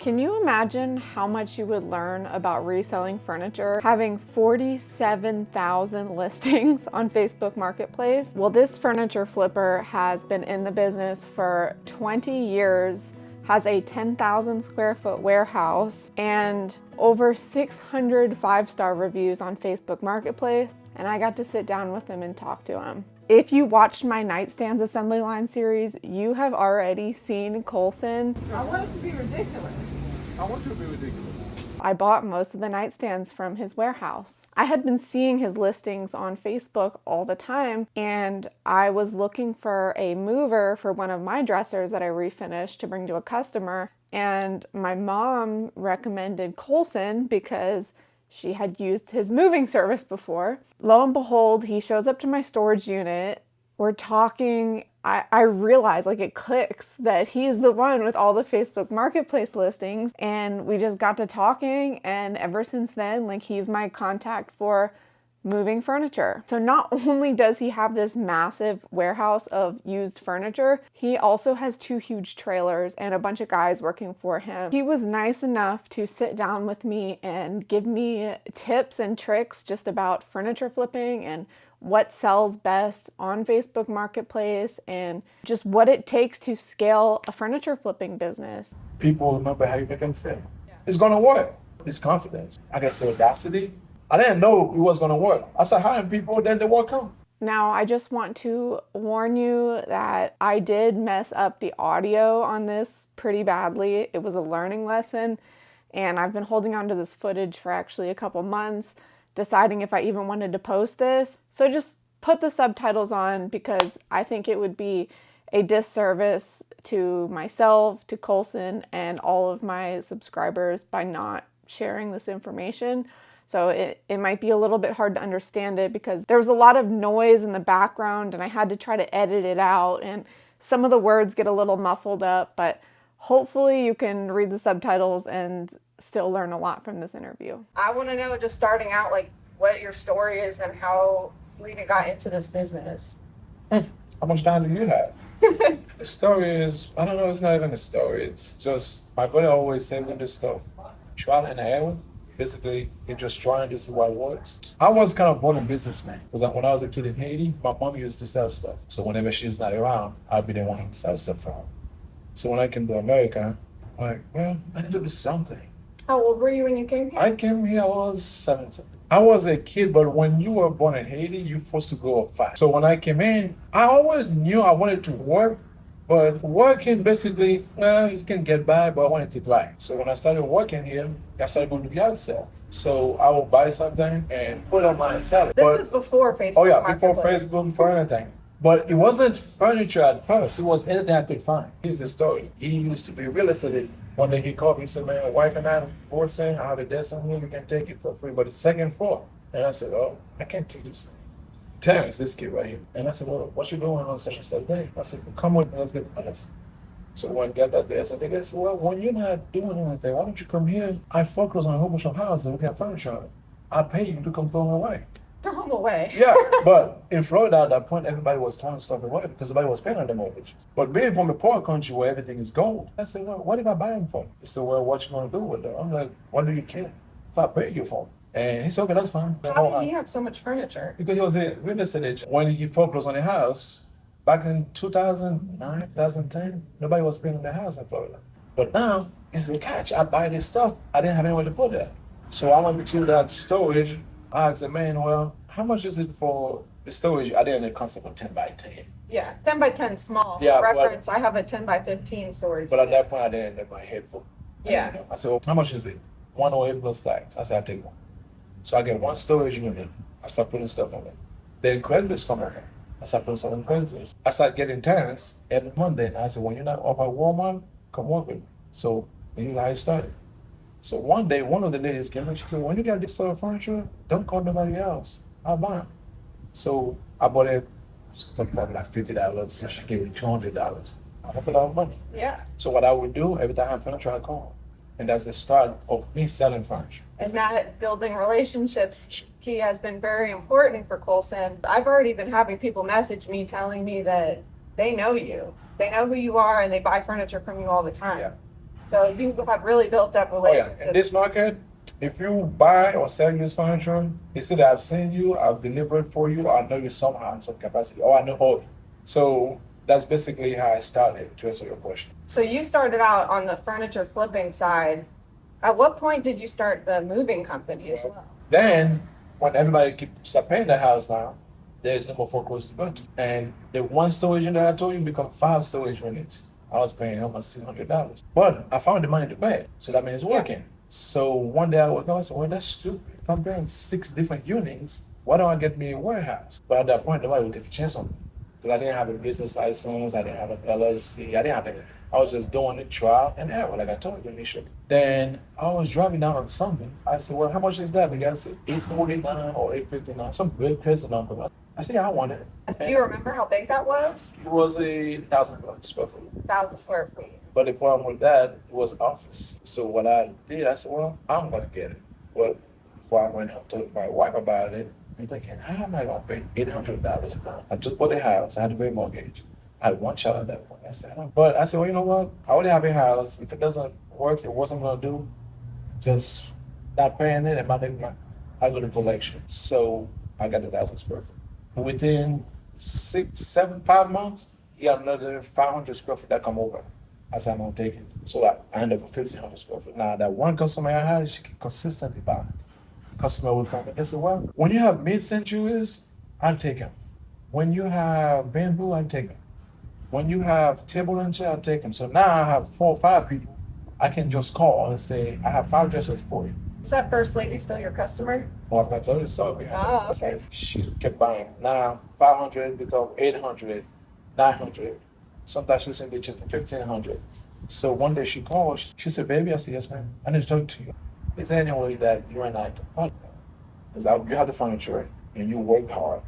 Can you imagine how much you would learn about reselling furniture having 47,000 listings on Facebook Marketplace? Well, this furniture flipper has been in the business for 20 years, has a 10,000 square foot warehouse, and over 600 five-star reviews on Facebook Marketplace, and I got to sit down with him and talk to him. If you watched my Nightstands assembly line series, you have already seen Colson. I want it to be ridiculous. I want you to be ridiculous. I bought most of the nightstands from his warehouse. I had been seeing his listings on Facebook all the time, and I was looking for a mover for one of my dressers that I refinished to bring to a customer, and my mom recommended Colson because she had used his moving service before. Lo and behold, he shows up to my storage unit. We're talking. I realize, like, it clicks that he's the one with all the Facebook Marketplace listings, and we just got to talking, and ever since then, like, he's my contact for moving furniture. So not only does he have this massive warehouse of used furniture, he also has 2 huge trailers and a bunch of guys working for him. He was nice enough to sit down with me and give me tips and tricks just about furniture flipping and what sells best on Facebook Marketplace and just what it takes to scale a furniture flipping business. People remember how you make them feel. It's gonna work. It's confidence. I guess the audacity. I didn't know it was gonna work. I started hiring people, then the work come. Now, I just want to warn you that I did mess up the audio on this pretty badly. It was a learning lesson, and I've been holding on to this footage for actually a couple months, deciding if I even wanted to post this. So just put the subtitles on because I think it would be a disservice to myself, to Colson, and all of my subscribers by not sharing this information. So it might be a little bit hard to understand it because there was a lot of noise in the background and I had to try to edit it out, and some of the words get a little muffled up, but hopefully you can read the subtitles and still learn a lot from this interview. I want to know, just starting out, like, what your story is and how we even got into this business. How much time do you have? The story is, I don't know, it's not even a story. It's just, my brother always said with this stuff, trial and error. Basically, you're just trying to see what works. I was kind of born a businessman because when I was a kid in Haiti, my mom used to sell stuff. So whenever she's not around, I'll be the one to sell stuff for her. So when I came to America, I'm like, well, I need to do something. How old were you when you came here? I came here, I was 17. I was a kid, but when you were born in Haiti, you're supposed to grow up fast. So when I came in, I always knew I wanted to work, but working basically, well, you can get by, but I wanted to buy. So when I started working here, I started going to the yard sale. So I would buy something and put it online and sell it. This was before Facebook. Oh yeah, before Facebook, before anything. But it wasn't furniture at first. It was anything I could find. Here's the story. He used to be a real estate. One day he called me and said, man, my wife and I are divorcing. I have a desk on here. You can take it for free, but it's second floor. And I said, oh, I can't take this thing. Terrence, this kid right here. And I said, well, what you doing on such and such day? I said, well, come with me, let's get the desk. So when I got that desk, I think I said, well, when you're not doing anything, why don't you come here? I focus on a whole bunch of houses and we got furniture on it. I pay you to come throw them away. Throw them away. Yeah, but in Florida at that point, everybody was throwing stuff away because everybody was paying on the mortgages. But being from a poor country where everything is gold, I said, well, what did I buy them for? He said, well, what you gonna do with them? I'm like, what do you care if I pay you for them? And he said, okay, that's fine. How did he have so much furniture? Because he was a real estate agent. When he focused on the house, back in 2009, 2010, nobody was paying on the house in Florida. But now, it's the catch. I buy this stuff. I didn't have anywhere to put it. So I went to that storage. I asked the man, well, how much is it for the storage? I didn't know the concept of 10 by 10. Yeah, 10 by 10 small. Yeah, for reference, I have a 10 by 15 storage. But at that point, I didn't have my head full. Yeah. I said, well, how much is it? 108 plus tax. I said, I'll take one. So I get one storage unit. I start putting stuff on it. Then Craigslist come over. I start putting stuff on Craigslist. I start getting tenants every Monday. And I said, when you're not up at Walmart, come work with me. So this is how it started. So one day, one of the ladies came and she said, when you got this sort of furniture, don't call nobody else. I'll buy them. So I bought it, stuff probably like $50. So she gave me $200. That's a lot of money. Yeah. So what I would do, every time I have furniture, I call. And that's the start of me selling furniture. And that building relationships key has been very important for Colson. I've already been having people message me telling me that they know you. They know who you are and they buy furniture from you all the time. Yeah. So you have really built up Oh yeah, relationships. in this market, if you buy or sell used furniture, it's either I've seen you, I've delivered for you, or I know you somehow in some capacity, or I know of you. So that's basically how I started to answer your question. So you started out on the furniture flipping side. At what point did you start the moving company as well? Then, when everybody keeps paying the house now, there's no more foreclosed to go to. And the one storage unit I told you become 5 storage units. I was paying almost $600. But I found the money to pay it. So that means it's working. So one day I woke up and said, well, that's stupid. If I'm paying 6 different units, why don't I get me a warehouse? But at that point, nobody would take a chance on me. Because I didn't have a business license, I didn't have an LLC, I didn't have anything. I was just doing the trial and error, like I told you initially. Then I was driving down on Sunday. I said, well, how much is that? The guy said, 849 or 859, some big crazy number. I said, yeah, I want it. Do you remember how big that was? It was a 1,000 square foot. 1,000 square feet. But the problem with that, it was office. So what I did, I said, well, I'm going to get it. But before I went up to my wife about it, I'm thinking, how am I going to pay $800 a month? I just bought a house. I had to pay a mortgage. I had one child at that point. I said, but I said, well, you know what? I already have a house. If it doesn't work, it wasn't going to do. Just not paying it, and I go to collection. So I got 1,000 square foot. Within 5 months, he got another 500 square foot that come over. I said, I'm going to take it. So I ended up with 1,500 square foot. Now, that one customer I had, she could consistently buy. Customer would come and they said, well, when you have mid-centuries, I'll take them. When you have bamboo, I'll take them. When you have table and chair, I'll take them. So now I have 4 or 5 people. I can just call and say, I have 5 dressers for you. Is that first lady still your customer? Well, I told you so. Okay. She kept buying. Now 500 become 800, 900. Sometimes she's in the kitchen for 1,500. So one day she called. She said, baby, I said, yes, ma'am. I need to talk to you. Is there any way that you and I can partner? Because you have the furniture and you work hard.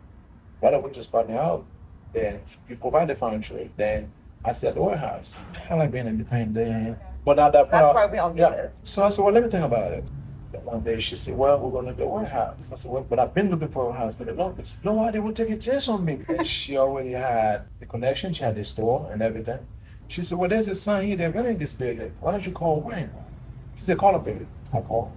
Why don't we just partner out? Then you provide the furniture. Then I said, the warehouse. I like being independent. But at that point, That's why we all do this. So I said, well, let me think about it. Then one day she said, well, we're going to do a warehouse. I said, well, but I've been looking for a house for the longest. Nobody would take a chance on me. Because she already had the connection. She had the store and everything. She said, well, there's a sign here. They're running this building. Why don't you call Wayne? She said, call a building. I called.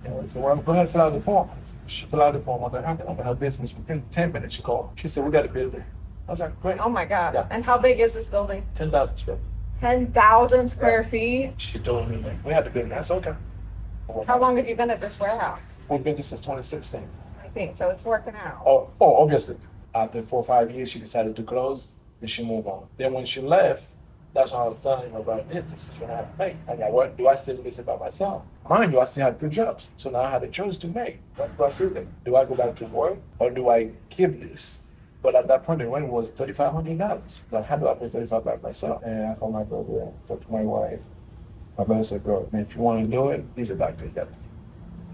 I said, well, go ahead and fill out the form. She filled out the form. I said, I'm in her business. Within 10 minutes, she called. She said, we got a building. I was like, great. Oh my God. Yeah. And how big is this building? 10,000 square feet. 10,000 square feet? She told me, we had the building. I said, okay. How long have you been at this warehouse? We've been there since 2016. I think, so it's working out. Oh, obviously. After 4 or 5 years, she decided to close. Then she moved on. Then when she left, that's when I was telling her about this. This is what I have to make. I'm like, what do I still do this by myself? Mind you, I still had 2 jobs. So now I had a choice to make. What do I do then? Do I go back to work or do I keep this? But at that point, the rent was $3,500. Like, how do I pay $35 by myself? And I called my brother and talked to my wife. My brother said, bro, man, if you want to do it, he's a doctor. He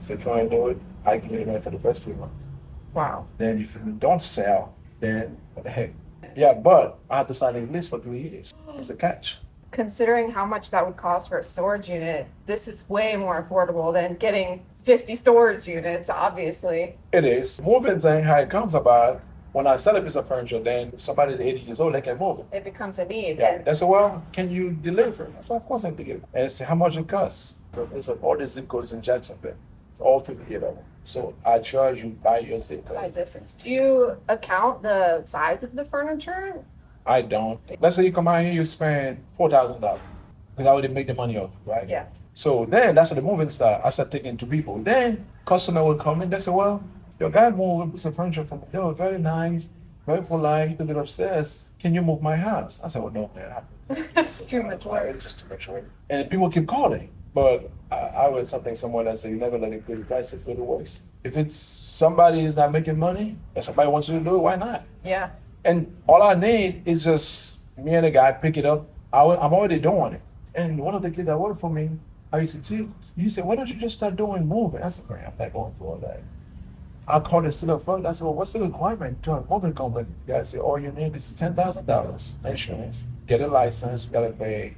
said, if you want to do it, I can get it for the first 3 months. Wow. Then if you don't sell, then what the heck? Yeah, but I had to sign a lease for 3 years. It's a catch. Considering how much that would cost for a storage unit, this is way more affordable than getting 50 storage units, obviously. It is. Moving thing, how it comes about, when I sell a piece of furniture, then if somebody's 80 years old, they can move it. It becomes a need. Yeah. They said, well, can you deliver? I said, of course I can deliver. And I said, how much it costs? It's all the zip codes in Jacksonville, all 58 of them. So I charge you by your zip code. By distance. Do you account the size of the furniture? I don't. Let's say you come out here, you spend $4,000 because I already make the money off, right? Yeah. So then that's what the moving start. I start taking to people. Then customer will come in. They say, well, your guy moved some furniture from me. They were very nice, very polite. He took it upstairs. Can you move my house? I said, well, no, man. It's too much work. It's just too much work. And people keep calling. But I read something somewhere that said you never let a good prices go to waste. If it's somebody is not making money and somebody wants you to do it, why not? Yeah. And all I need is just me and the guy pick it up. I'm already doing it. And one of the kids that worked for me, I used to see, he said, why don't you just start doing moving? I said, man, I'm not going through all that. I called it still up front. I said, well, what's the requirement to a moving company? The guy said, all you need is $10,000 insurance. Get a license, you gotta pay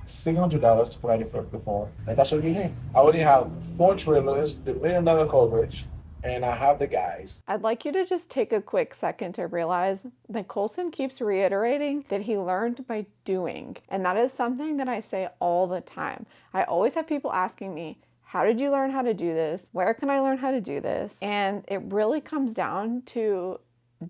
$600 to fly the form. And that's what you need. I already have 4 trailers, the $1 million coverage, and I have the guys. I'd like you to just take a quick second to realize that Colson keeps reiterating that he learned by doing. And that is something that I say all the time. I always have people asking me, how did you learn how to do this? Where can I learn how to do this? And it really comes down to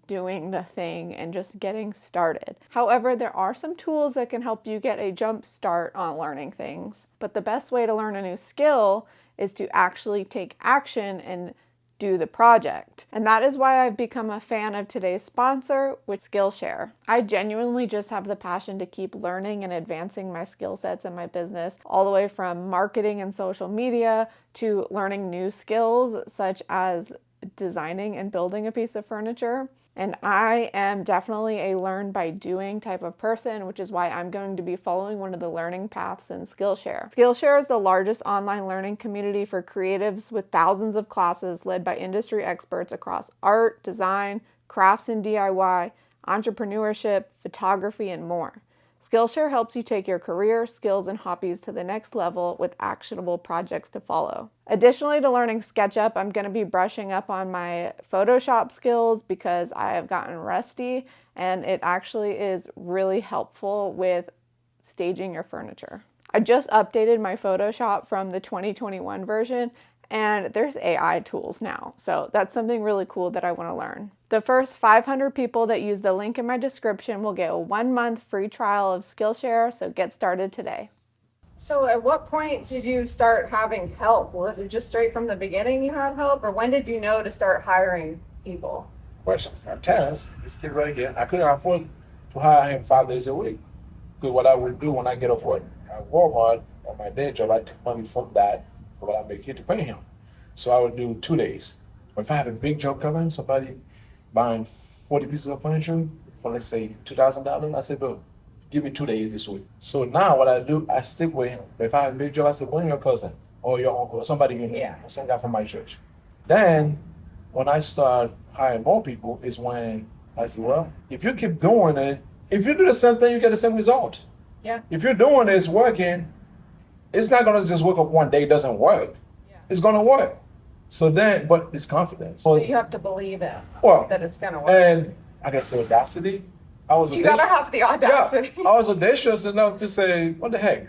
doing the thing and just getting started. However, there are some tools that can help you get a jump start on learning things. But the best way to learn a new skill is to actually take action and do the project. And that is why I've become a fan of today's sponsor, with Skillshare. I genuinely just have the passion to keep learning and advancing my skill sets in my business, all the way from marketing and social media to learning new skills such as designing and building a piece of furniture. And I am definitely a learn by doing type of person, which is why I'm going to be following one of the learning paths in Skillshare. Skillshare is the largest online learning community for creatives, with thousands of classes led by industry experts across art, design, crafts and DIY, entrepreneurship, photography, and more. Skillshare helps you take your career, skills, and hobbies to the next level with actionable projects to follow. Additionally to learning SketchUp, I'm going to be brushing up on my Photoshop skills because I have gotten rusty, and it actually is really helpful with staging your furniture. I just updated my Photoshop from the 2021 version, and there's AI tools now. So that's something really cool that I want to learn. The first 500 people that use the link in my description will get a 1-month free trial of Skillshare, so get started today. So at what point did you start having help? Was it just straight from the beginning you had help, or when did you know to start hiring people? Question. Terrence, this kid right here, I couldn't afford to hire him 5 days a week. Because what I would do when I get off work at Walmart on my day job, I take money from that for what I make here to pay him. So I would do 2 days. But if I have a big job coming, somebody buying 40 pieces of furniture for, let's say, $2,000, I said, bro, give me 2 days this week. So now what I do, I stick with him. If I have a big job, I say, bring your cousin or your uncle or somebody you know, or some guy from my church. Then when I start hiring more people is when I say, well, if you keep doing it, if you do the same thing, you get the same result. Yeah. If you're doing it, it's working, it's not gonna just wake up one day, it doesn't work. Yeah. It's gonna work. So then, but it's confidence. So you have to believe it, that it's gonna work. And I guess the audacity. You gotta have the audacity. Yeah, I was audacious enough to say, what the heck?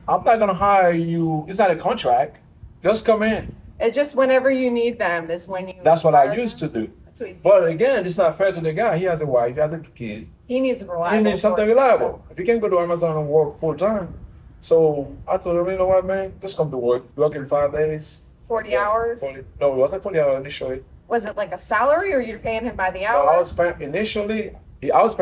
I'm not gonna hire you, it's not a contract. Just come in. It's just whenever you need them is when you. That's what I used to do. Sweet. But again, it's not fair to the guy. He has a wife, he has a kid. He needs reliable. He needs something reliable. If he can't go to Amazon and work full time. So I told him, you know what, man, just come to work. Work in 5 days. 40 hours? No, it wasn't 40 hours initially. Was it like a salary, or you're paying him by the hour? No, I was paying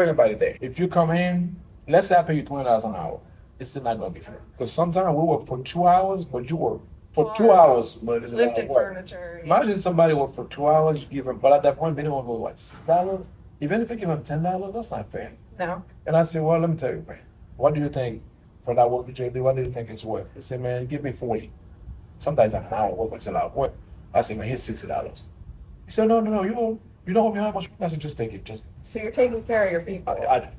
him by the day. If you come in, let's say I pay you $20 an hour. It's still not gonna be fair. Because sometimes we work for 2 hours, but you work for 2 hours, but it's lifting furniture. Yeah. Imagine somebody work for 2 hours, you give them, but at that point, minimum was what, $6? Even if you give them $10, that's not fair. No. And I said, well, let me tell you, man, what do you think for that work that you do? What do you think it's worth? He said, man, give me 40. Sometimes an hour work is a lot of work. I said, man, here's $60. He said, no, you don't owe me how much. I said, just take it. So you're taking care of your people.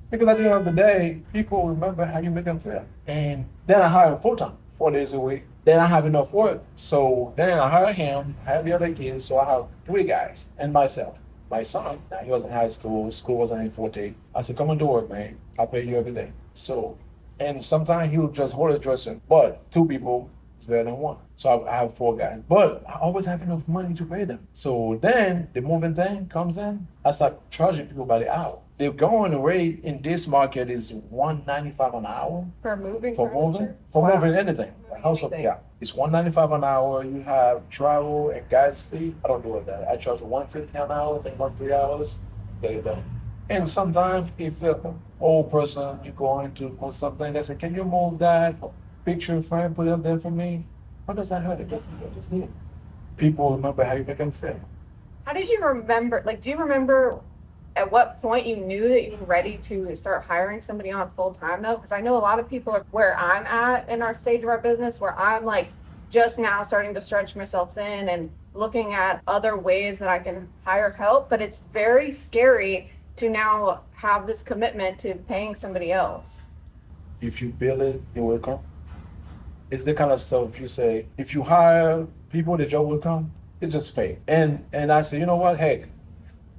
Because at the end of the day, people remember how you make them feel. And then I hire him full time, 4 days a week. Then I have enough work. So then I hire him, hire the other kids. So I have 3 guys and myself. My son, now he was in high school. School wasn't in 14. I said, come and do work, man. I'll pay you every day. So, and sometimes he would just hold a dresser. But 2 people is better than 1. So I have 4 guys. But I always have enough money to pay them. So then the moving thing comes in. I start charging people by the hour. The going rate in this market is $195 an hour. For moving furniture? For moving anything. Yeah. It's $195 an hour. You have travel and gas fee. I don't do it that. I charge $150 an hour, I think about 3 hours. Get it done. And sometimes if an old person, you go into something, they say, can you move that picture frame, put it up there for me? What does that hurt? It just need it. People remember how you make them feel. How did you remember, do you remember at what point you knew that you were ready to start hiring somebody on full time though? Because I know a lot of people are where I'm at in our stage of our business, where I'm just now starting to stretch myself thin and looking at other ways that I can hire help, but it's very scary to now have this commitment to paying somebody else. If you build it, it will come. It's the kind of stuff you say, if you hire people, the job will come. It's just fake. And I said, you know what? Heck,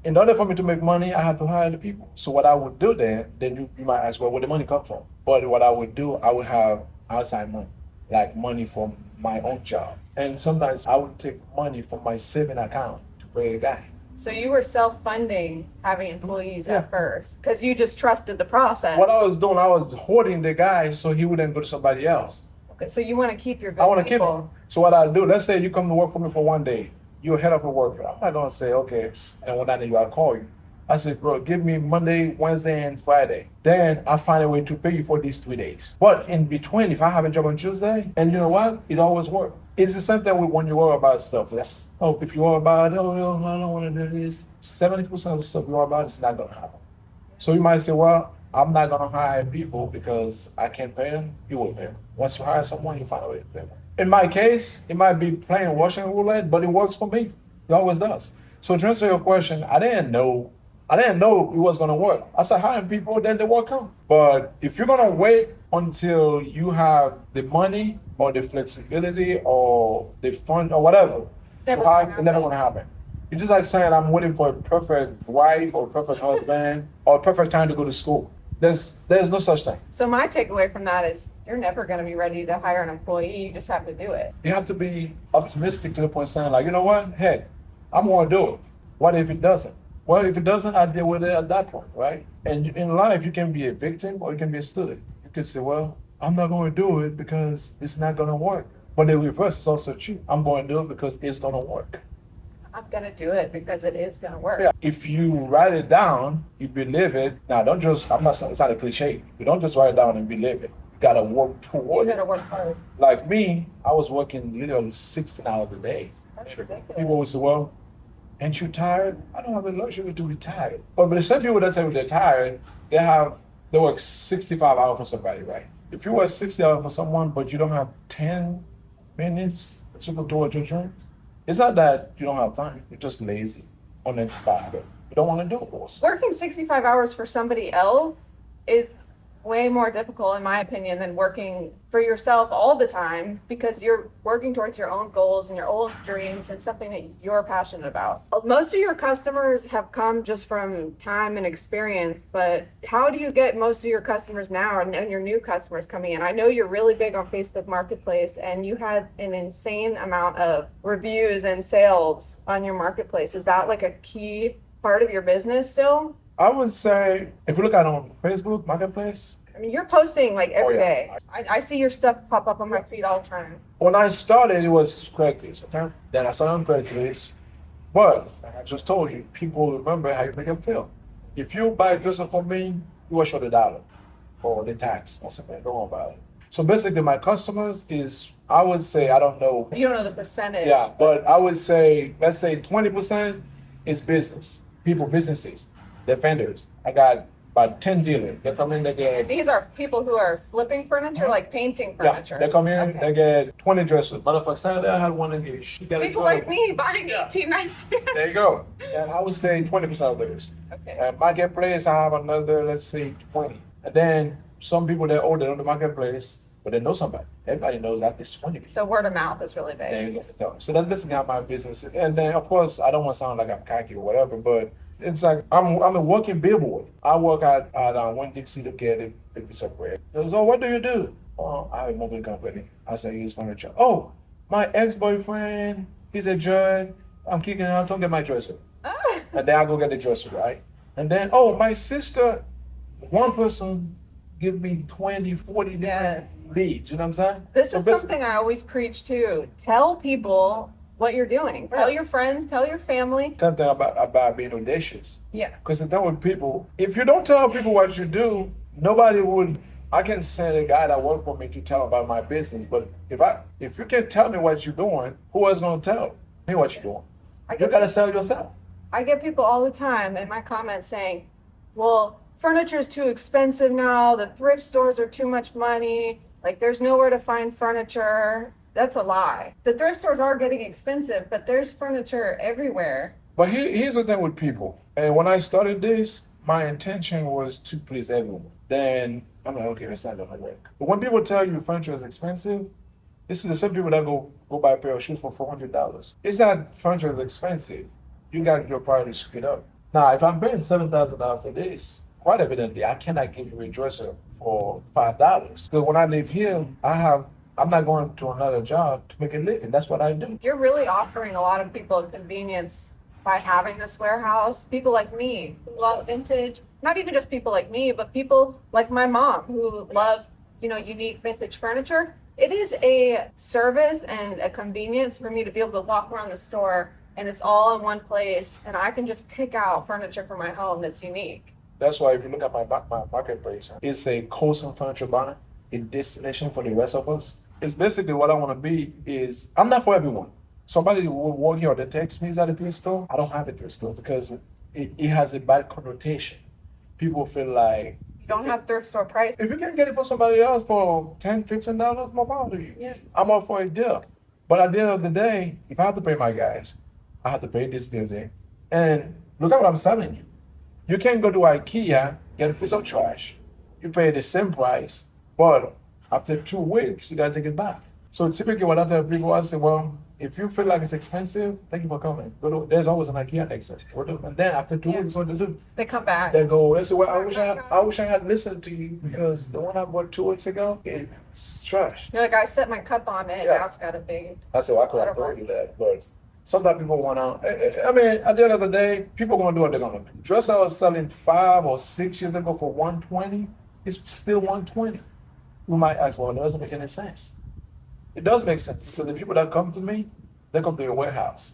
in order for me to make money, I have to hire the people. So what I would do then you might ask, well, where the money come from? But what I would do, I would have outside money, like money from my own job. And sometimes I would take money from my saving account to pay a guy. So you were self-funding having employees at first because you just trusted the process. What I was doing, I was hoarding the guy so he wouldn't go to somebody else. Okay, so you want to keep your good I want to keep people. him. So what I do, let's say you come to work for me for one day. You're head of a worker. I'm not gonna say, okay, and when I need you, I'll call you. I said, bro, give me Monday, Wednesday, and Friday. Then I find a way to pay you for these 3 days. But in between, if I have a job on Tuesday, and you know what? It always works. It's the same thing with when you worry about stuff. If you worry about, I don't want to do this. 70% of the stuff you worry about is not gonna happen. So you might say, well, I'm not gonna hire people because I can't pay them. You will pay them. Once you hire someone, you find a way to pay them. In my case, it might be playing Russian roulette, but it works for me. It always does. So to answer your question, I didn't know it was gonna work. I started hiring people, then the work come. But if you're gonna wait until you have the money or the flexibility or the fund or whatever, it's never gonna happen. It's just like saying I'm waiting for a perfect wife or perfect husband or a perfect time to go to school. There's no such thing. So my takeaway from that is you're never going to be ready to hire an employee. You just have to do it. You have to be optimistic to the point saying like, you know what? Heck, I'm gonna do it. What if it doesn't? Well, if it doesn't, I deal with it at that point, right? And in life, you can be a victim or you can be a student. You can say, well, I'm not going to do it because it's not going to work. But the reverse is also true. I'm going to do it because it's going to work. I'm going to do it because it is going to work. Yeah. If you write it down, you believe it. Now, don't just, I'm not saying it's not a cliche. You don't just write it down and believe it. You got to work toward it. You got to work hard. Like me, I was working literally 16 hours a day. That's ridiculous. People would say, well, ain't you tired? I don't have the luxury to be tired. But the same people that tell you they're tired, they work 65 hours for somebody, right? If you work 60 hours for someone, but you don't have 10 minutes to go towards your dreams, it's not that you don't have time. You're just lazy, uninspired. You don't want to do it. Working 65 hours for somebody else is way more difficult, in my opinion, than working for yourself all the time because you're working towards your own goals and your own dreams and something that you're passionate about. Most of your customers have come just from time and experience, but how do you get most of your customers now and your new customers coming in? I know you're really big on Facebook Marketplace and you had an insane amount of reviews and sales on your marketplace. Is that like a key part of your business still? I would say, if you look at it on Facebook Marketplace, I mean, you're posting like every day. I see your stuff pop up on my feed all the time. When I started, it was Craigslist, okay? Then I started on Craigslist. But, like I just told you, people remember how you make them feel. If you buy a dress from me, you will show the dollar or the tax. I said, man, don't worry about it. So basically, my customers is, I would say, I don't know. You don't know the percentage. Yeah, but I would say, let's say 20% is business, businesses. They're vendors. I got about 10 dealers. They come in, they get... These are people who are flipping furniture, like painting furniture. Yeah, they come in, they get 20 dresses. Motherfucker, Saturday I had one in here. People like me buying 18 nights. There you go. And I would say 20% of those. Okay. And marketplace, I have another, let's say 20. And then some people that order on the marketplace, but they know somebody. Everybody knows at least 20 people. So word of mouth is really big. There you go. So that's basically how my business is. And then, of course, I don't want to sound like I'm cocky or whatever, but it's like I'm a working billboard. I work at One Dixie to get a big piece of bread. They go, oh, what do you do? Oh, I have a moving company. I say, use furniture. Oh, my ex-boyfriend, he's a judge. I'm kicking out, don't get my dresser. And then I go get the dresser, right? And then, oh, my sister, one person give me 20, 40 different leads. You know what I'm saying? This is something I always preach too. Tell people what you're doing. Tell your friends, tell your family. Something about being audacious. Yeah. Because the thing with people, if you don't tell people what you do, nobody would. I can send a guy that works for me to tell about my business, but if you can't tell me what you're doing, who else gonna tell me what you're doing? You gotta sell yourself. I get people all the time in my comments saying, well, furniture is too expensive now, the thrift stores are too much money, like there's nowhere to find furniture. That's a lie. The thrift stores are getting expensive, but there's furniture everywhere. But here's the thing with people. And when I started this, my intention was to please everyone. Then I'm like, okay, it's not gonna work. But when people tell you furniture is expensive, This is the same people that go buy a pair of shoes for $400. It's not furniture is expensive. You got your priorities screwed up. Now, if I'm paying $7,000 for this, quite evidently, I cannot give you a dresser for $5. Because when I live here, I'm not going to another job to make a living. That's what I do. You're really offering a lot of people convenience by having this warehouse. People like me who love vintage, not even just people like me, but people like my mom who love, unique vintage furniture. It is a service and a convenience for me to be able to walk around the store and it's all in one place and I can just pick out furniture for my home that's unique. That's why if you look at my marketplace, it's a Colson furniture barn, a destination for the rest of us. It's basically what I want to be is, I'm not for everyone. Somebody will walk here or they text me, is that a thrift store? I don't have a thrift store because it has a bad connotation. People feel like, you don't have thrift store price. if you can get it for somebody else for $10, $15, more power to you. Yeah. I'm all for a deal. But at the end of the day, if I have to pay my guys, I have to pay this building. And look at what I'm selling you. You can't go to IKEA, get a piece of trash. You pay the same price, but after 2 weeks, you gotta take it back. So typically what I tell people, I say, well, if you feel like it's expensive, thank you for coming. There's always an IKEA next to us. And then after 2 weeks, what they do? They come back. They go, they say, well, I wish I had listened to you because the one I bought 2 weeks ago, it's trash. You're like, I set my cup on it, Yeah. now it's got a big. I said, well, I could have told you that, but sometimes people want to. I mean, at the end of the day, people gonna do what they're gonna do. Dress I was selling 5 or 6 years ago for $120, it's still $120. You might ask, well, it doesn't make any sense. It does make sense because the people that come to me, they come to your warehouse.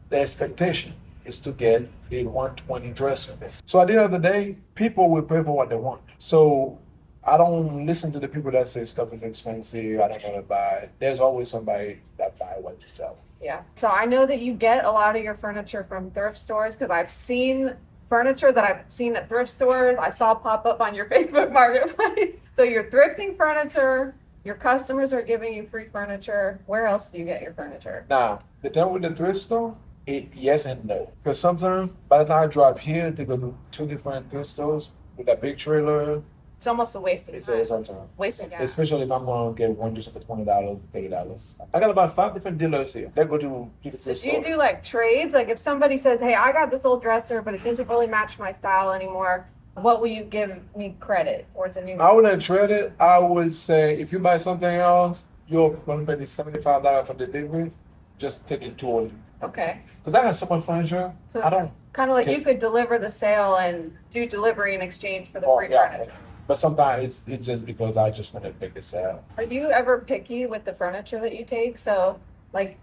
The expectation is to get a $120 dresser. So at the end of the day, people will pay for what they want. So I don't listen to the people that say stuff is expensive, I don't want to buy it. There's always somebody that buy what you sell. Yeah. So I know that you get a lot of your furniture from thrift stores because I've seen furniture that I've seen at thrift stores. I saw pop up on your Facebook marketplace. So you're thrifting furniture. Your customers are giving you free furniture. Where else do you get your furniture? Now, the thing with the thrift store, yes and no. Because sometimes by the time I drive here to go to 2 different thrift stores with a big trailer, It's almost a waste of it's time. sometimes. Waste of gas. Especially if I'm going to get one just for $20, $30. I got about 5 different dealers here. They go to the So thrift do you store. do like trades? Like if somebody says, hey, I got this old dresser, but it doesn't really match my style anymore, what will you give me credit towards a new I wouldn't trade it. I would say if you buy something else, you're going to pay the $75 for the deliveries. Just take it to it. Okay. Because I got so much furniture. So I don't. kind of like you Yes. could deliver the sale and do delivery in exchange for the free Yeah. furniture. But sometimes it's just because I just want to pick this out. Are you ever picky with the furniture that you take? So, like,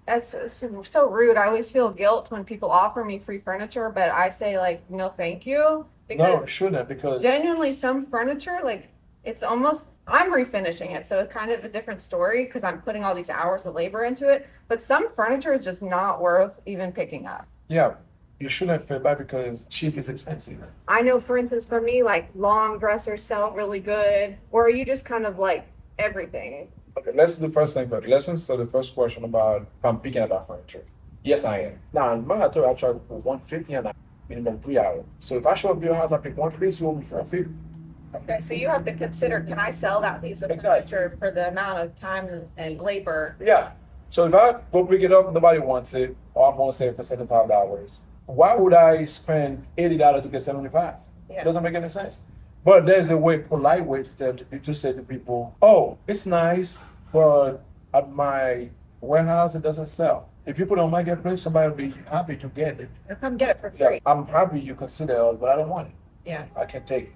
it's so rude. I always feel guilt when people offer me free furniture, but I say, like, no, thank you. No, Because it shouldn't because genuinely, some furniture, like, it's almost, I'm refinishing it. So it's kind of a different story because I'm putting all these hours of labor into it. But some furniture is just not worth even picking up. yeah, you shouldn't feel bad because cheap is expensive. I know, for instance, for me, like long dressers sell really good, or are you just kind of like everything? Okay, let's do the first thing first. Let's answer the first question about if I'm picking about furniture. Yes, I am. Now, in my told I charge $150 an hour, minimum 3 hours. So if I show up to your house, I pick one piece, you owe me $450. Okay, so you have to consider, can I sell that piece of Exactly. furniture for the amount of time and labor? Yeah. So if I go pick it up, nobody wants it, or I'm gonna save for $75. Why would I spend $80 to get $75? Yeah. It doesn't make any sense. But there's a polite way to say to people, oh, it's nice, but at my warehouse it doesn't sell. If you put it on marketplace, somebody will be happy to get it. Or come get it for Yeah, free. I'm happy you consider it, but I don't want it. Yeah. I can't take it.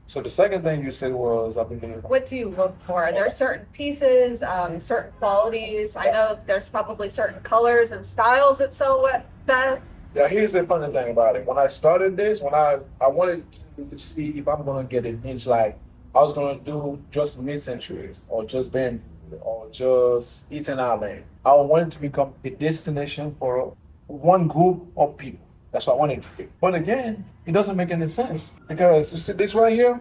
So the second thing you said was, I believe, What do you look for? Are there certain pieces, certain qualities? I know there's probably certain colors and styles that sell best. yeah, here's the funny thing about it. When I started this, when I wanted to see if I'm gonna get it niche, like I was gonna do just mid-centuries or just Ben or just Eaton Island. I wanted to become a destination for one group of people. That's what I wanted to be. But again, it doesn't make any sense because you see this right here,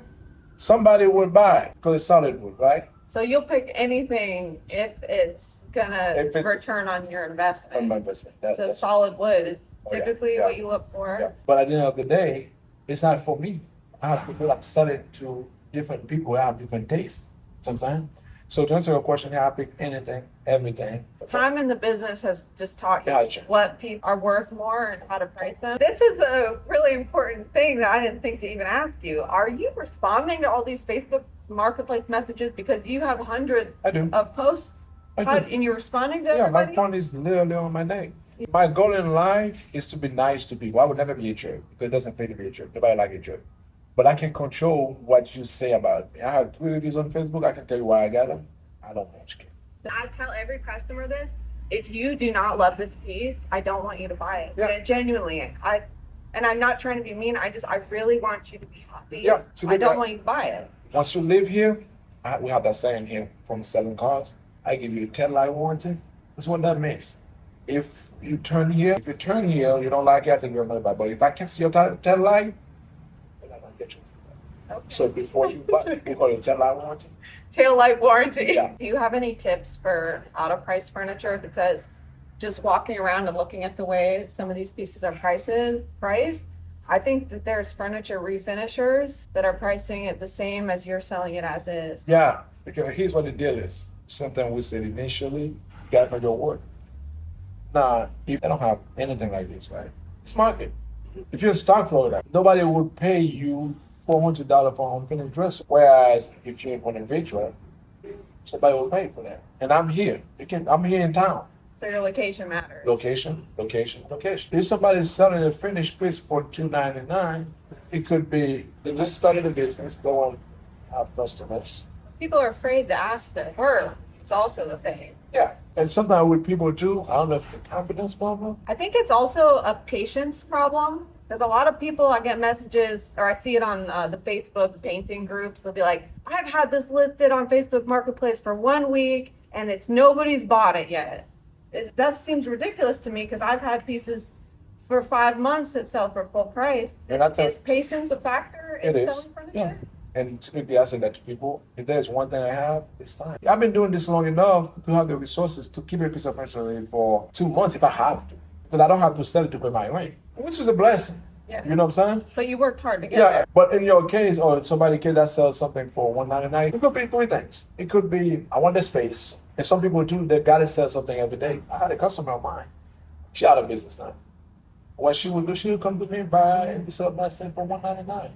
somebody would buy it because it's solid wood, right? So you'll pick anything if it's gonna If it's- return on your On investment. my investment. So solid wood is Oh, yeah, typically yeah. what you look for. Yeah. But at the end of the day, it's not for me. I have to feel I'm selling to different people that have different tastes. You know what I'm saying? So to answer your question, yeah, I pick anything, everything. Time in the business has just taught you Gotcha. what pieces are worth more and how to price them. This is a really important thing that I didn't think to even ask you. Are you responding to all these Facebook Marketplace messages because you have hundreds I do. of posts? I How, do. and you're responding to Yeah, my everybody? phone is literally on my neck. My goal in life is to be nice to people. I would never be a jerk because it doesn't pay to be a jerk. Nobody like a jerk. But I can control what you say about me. I have 3 reviews on Facebook. I can tell you why I got them. I don't much care. I tell every customer this. If you do not love this piece, I don't want you to buy it. Yeah. Genuinely. And I'm not trying to be mean. I really want you to be happy. Yeah, I don't want you to buy it. Once you live here, we have that saying here from selling cars. I give you a 10-life warranty. That's what that means. If you turn here, you don't like it, I think you're not buy. But if I can see your 10-life, then I'm gonna get you. Okay. So before you buy, we call it a 10-life warranty. Tail light warranty. Yeah. Do you have any tips for how to price furniture? Because just walking around and looking at the way some of these pieces are priced, I think that there's furniture refinishers that are pricing it the same as you're selling it as is. Yeah, because here's what the deal is. Something we said initially, you gotta know your worth. Now, if they don't have anything like this, right? It's market. If you're in stock Florida, nobody would pay you $400 for an unfinished dresser. Whereas if you're on a virtual, somebody will pay for that. And I'm here. I'm here in town. So your location matters. Location. If somebody's selling a finished piece for $299, it could be they just started a business, they want to have customers. People are afraid to ask their worth. It's also the thing. Yeah. And sometimes with people too, I don't know if it's a confidence problem. I think it's also a patience problem. Because a lot of people, I get messages, or I see it on the Facebook painting groups. They'll be like, I've had this listed on Facebook Marketplace for 1 week, and nobody's bought it yet. That seems ridiculous to me because I've had pieces for 5 months that sell for full price. And Is patience a factor in selling furniture? Yeah. And typically I say that to people, if there's one thing I have, it's time. I've been doing this long enough to have the resources to keep a piece of furniture for 2 months if I have to. Because I don't have to sell it to pay my rent, which is a blessing. Yeah. You know what I'm saying? But you worked hard to get Yeah, there. but in your case, or somebody case that sells something for $199, it could be 3 things. It could be, I want the space. And some people too, they gotta sell something every day. I had a customer of mine. She out of business now. What she would do, she would come to me and buy and sell my set for $199.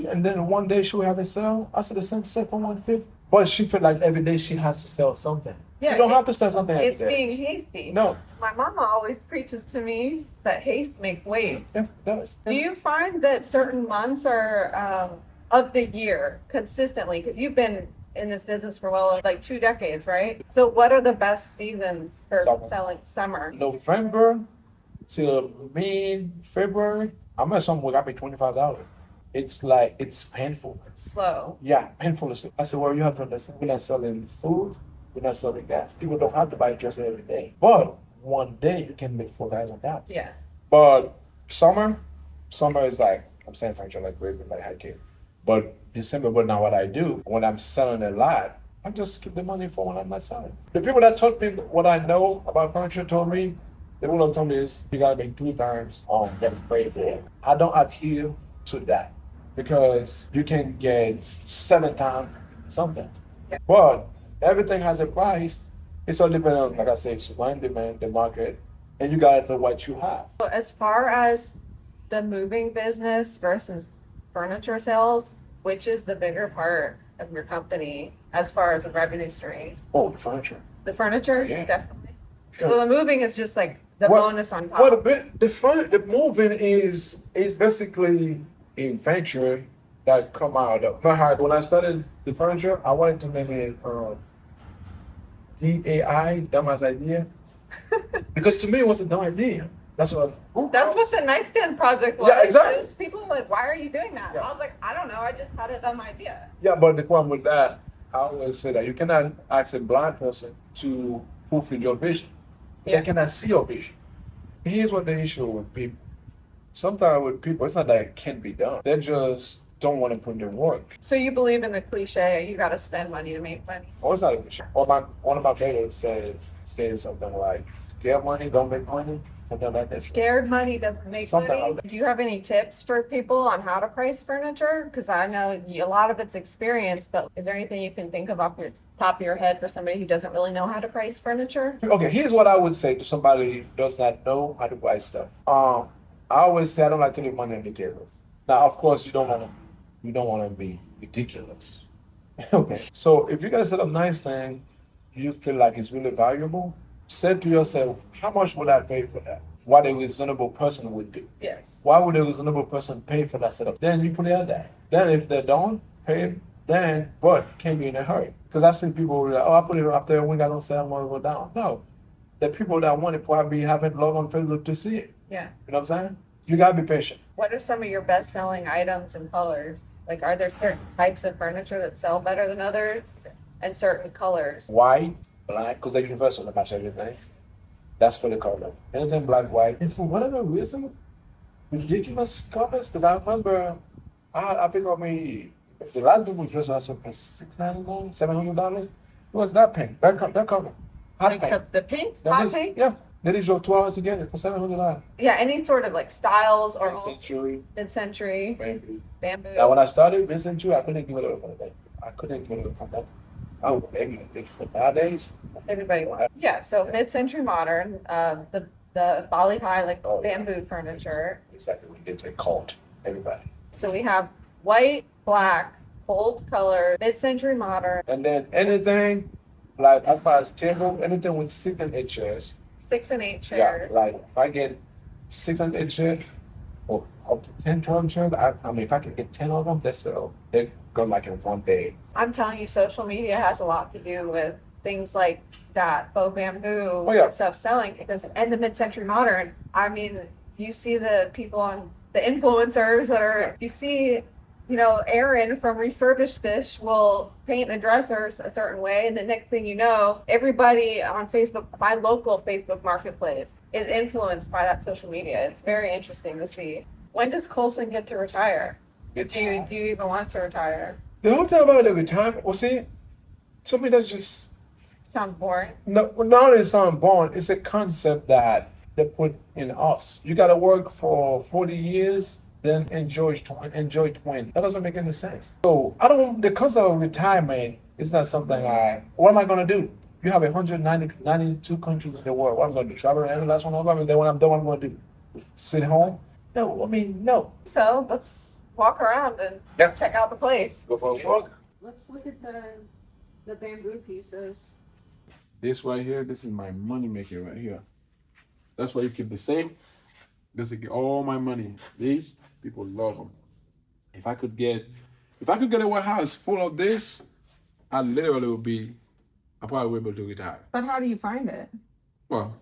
And then one day she would have it sell. I said the same set for $150. But she felt like every day she has to sell something. Yeah, you don't have to sell something every It's day. being hasty. No. My mama always preaches to me that haste makes waste. Yes, it does. Do you find that certain months are of the year consistently? Because you've been in this business for like 2 decades, right? So what are the best seasons for selling summer? November till mid-February, I'm at some week I pay $25. It's like, it's painful. It's slow. Yeah, painful. I said, well, you have to understand, we're not selling food, we're not selling gas. People don't have to buy a dresser every day. But one day you can make $4,000. Yeah. But summer is like, I'm saying furniture like crazy, like high kid. But December, but now what I do, when I'm selling a lot, I just keep the money for when I'm not selling. The people that taught me what I know about furniture told me, they will tell me is you gotta make 3 times on what you paid for. I don't adhere to that because you can get 7 times something. Yeah. But everything has a price. It's all depending on, like I said, supply and demand, the market, and you gotta know what you have. So as far as the moving business versus furniture sales, which is the bigger part of your company as far as a revenue stream? Oh, the furniture. The furniture? Yeah. Definitely. Because- So the moving is just like the bonus on top. Well, the moving is basically a venture that come out of my heart. When I started the furniture, I wanted to make it DAI, dumbass idea, because to me it was a dumb idea. That's what the nightstand project was. Yeah, exactly. People were like, why are you doing that? Yeah. I was like, I don't know. I just had a dumb idea. Yeah, but the problem with that, I always say that you cannot ask a blind person to fulfill your vision. Yeah. They cannot see your vision. Here's what the issue with people. Sometimes with people, it's not that it can't be done. They just don't want to put in the work. So you believe in the cliche, you got to spend money to make money. Or it's not a issue. Or one of my mentors says something like, "Scare money, don't make money." something like that. Scared money doesn't make Something money. like that. Do you have any tips for people on how to price furniture? Because I know a lot of it's experience, but is there anything you can think of off your top of your head for somebody who doesn't really know how to price furniture? Okay, here's what I would say to somebody who does not know how to buy stuff. I always say I don't like to leave money on the table. Now, of course, you don't want to be ridiculous. Okay, so if you're gonna set up nice thing, you feel like it's really valuable. Say to yourself, how much would I pay for that? What a reasonable person would do. Yes. Why would a reasonable person pay for that setup? Then you put it out there. Then if they don't pay, then but can't be in a hurry. Because I see people who are like, oh, I put it up there, we got no sale, I'm gonna go down. No. The people that want it probably haven't logged on Facebook to see it. Yeah. You know what I'm saying? You gotta be patient. What are some of your best selling items and colors? Like, are there certain types of furniture that sell better than others and certain colors? White, black, because they're universal to match everything. That's for the color. Anything black, white. And for whatever reason, ridiculous colors. Because I remember I picked up the last people dress was for $699, $700. It was that pink, that color. Hot Like pink. the pink, That hot is- pink? Yeah. Then they drove 2 hours to get it for $700. Yeah, any sort of like styles or Century, mid-century, maybe. bamboo. Now, when I started mid-century, I couldn't give it away from that. I couldn't give it away from that. Oh, maybe. But nowadays, Everybody wants. Yeah, so mid-century modern, the Bali High like Oh, yeah. bamboo furniture. exactly, we get to a cult. Everybody. So we have white, black, bold color, mid-century modern, And then anything, like as far as table, anything with 6 and 8 chairs. 6 and 8 Yeah, chairs. like if I get 6 and 8 chairs, or up to 10, 12 chairs, I mean, if I can get 10 of them, that's they go like in one day. I'm telling you, social media has a lot to do with things like that, faux bamboo Oh, yeah. and stuff selling. Because and the mid-century modern, I mean, you see the people on the influencers that are, you see, you know, Aaron from Refurbished Dish will paint a dresser a certain way, and the next thing you know, everybody on Facebook, my local Facebook marketplace, is influenced by that social media. It's very interesting to see. When does Colson get to retire? Do you even want to retire? The whole time about the retirement, well, see, to me, that's just, Sounds boring. no, not only sound born, it's a concept that they put in us. You got to work for 40 years, then enjoy 20. That doesn't make any sense. So the concept of retirement is not something what am I going to do? You have 192 countries in the world. What am I going to do? Travel around the last one over? I mean, then when I'm done, what am I going to do? Sit home? No, I mean, no. So let's walk around and Yeah. check out the place. Go for a walk. Let's look at the bamboo pieces. This right here, this is my money maker right here. That's why you keep the same. This is all my money. These people love them. If I could get a warehouse full of this, I literally I probably would be able to retire. But how do you find it? Well,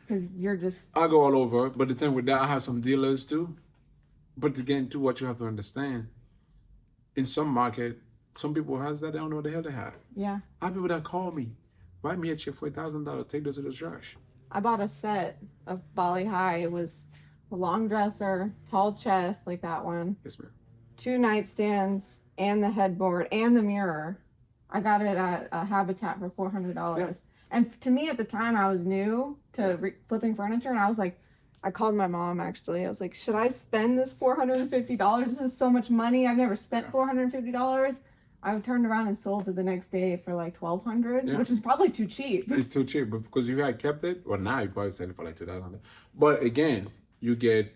Because you're just I go all over, but the thing with that, I have some dealers too. But again, too, what you have to understand, in some market, some people has that, they don't know what the hell they have. yeah. I have people that call me, write me a check for $1,000, take those to the trash. I bought a set of Bali High. It was a long dresser, tall chest like that one, Yes, ma'am. 2 nightstands, and the headboard and the mirror. I got it at a Habitat for $400. Yeah. And to me at the time, I was new to flipping furniture, and I was like, I called my mom actually. I was like, should I spend this $450? This is so much money. I've never spent $450. I turned around and sold it the next day for like $1,200, Yeah. which is probably too cheap. It's too cheap, but because if you had kept it, well, now you probably sell it for like $2,000. But again, you get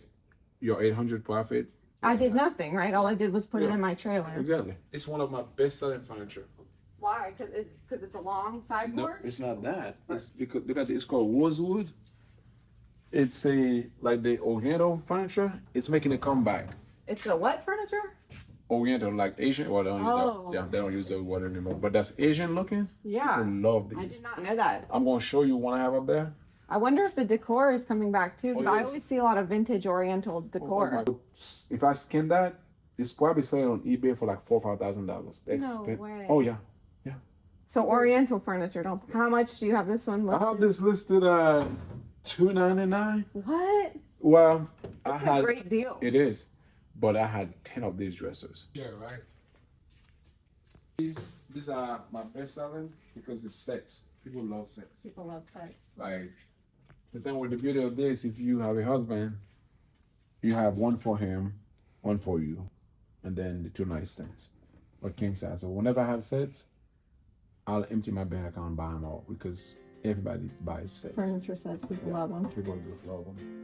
your $800 profit. I did nothing, right? All I did was put it Yeah. in my trailer. Exactly. It's one of my best-selling furniture. Why? Because it's a long No, sideboard? it's not that. It's because look at it. It's called Rosewood. It's like the Oriental furniture. It's making a comeback. It's a what furniture? Oriental, like Asian. Well, they don't use Oh. that. Yeah, they don't use that word anymore. But that's Asian looking. Yeah. People love I these. did not know that. I'm gonna show you one I have up there. I wonder if the decor is coming back too. 'Cause I yes. always see a lot of vintage Oriental decor. If I scan that, it's probably selling on eBay for like $4,000 or $5,000. No way. Oh yeah. So Oriental furniture. How much do you have this one I have listed? this listed at $299. What? Well, That's a great deal. It is, but I had 10 of these dressers. Yeah, right. These are my best selling because it's sets. People love sets. People love sets. Like The thing with the beauty of this, if you have a husband, you have one for him, one for you, and then the 2 nightstands or king size. So whenever I have sets, I'll empty my bank account and buy them all because everybody buys sets. Furniture sets, people love them. People just love them.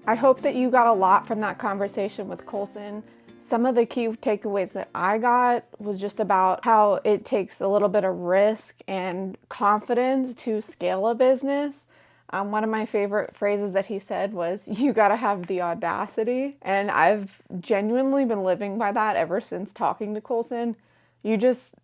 I hope that you got a lot from that conversation with Colson. Some of the key takeaways that I got was just about how it takes a little bit of risk and confidence to scale a business. One of my favorite phrases that he said was, you gotta have the audacity. And I've genuinely been living by that ever since talking to Colson. You just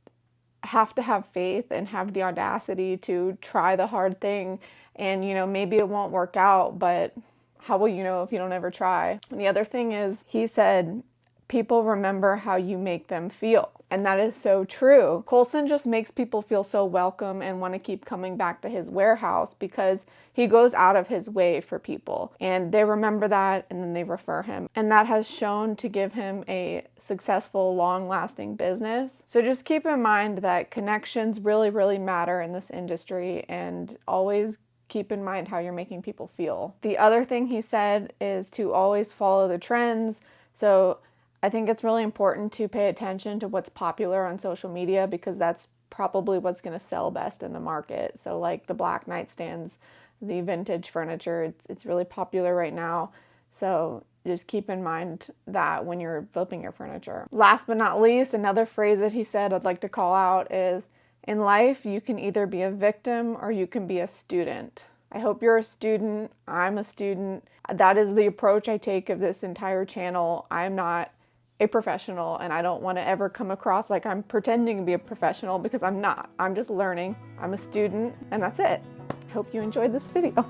have to have faith and have the audacity to try the hard thing. And, maybe it won't work out, but how will you know if you don't ever try? And the other thing is, he said, people remember how you make them feel. And that is so true. Colson just makes people feel so welcome and want to keep coming back to his warehouse because he goes out of his way for people. And they remember that and then they refer him. And that has shown to give him a successful, long-lasting business. So just keep in mind that connections really, really matter in this industry, and always keep in mind how you're making people feel. The other thing he said is to always follow the trends. So I think it's really important to pay attention to what's popular on social media because that's probably what's going to sell best in the market. So like the black nightstands, the vintage furniture, it's really popular right now. So just keep in mind that when you're flipping your furniture. Last but not least, another phrase that he said I'd like to call out is, in life, you can either be a victim or you can be a student. I hope you're a student. I'm a student. That is the approach I take of this entire channel. I'm not a professional, and I don't want to ever come across like I'm pretending to be a professional because I'm not. I'm just learning. I'm a student, and that's it. I hope you enjoyed this video.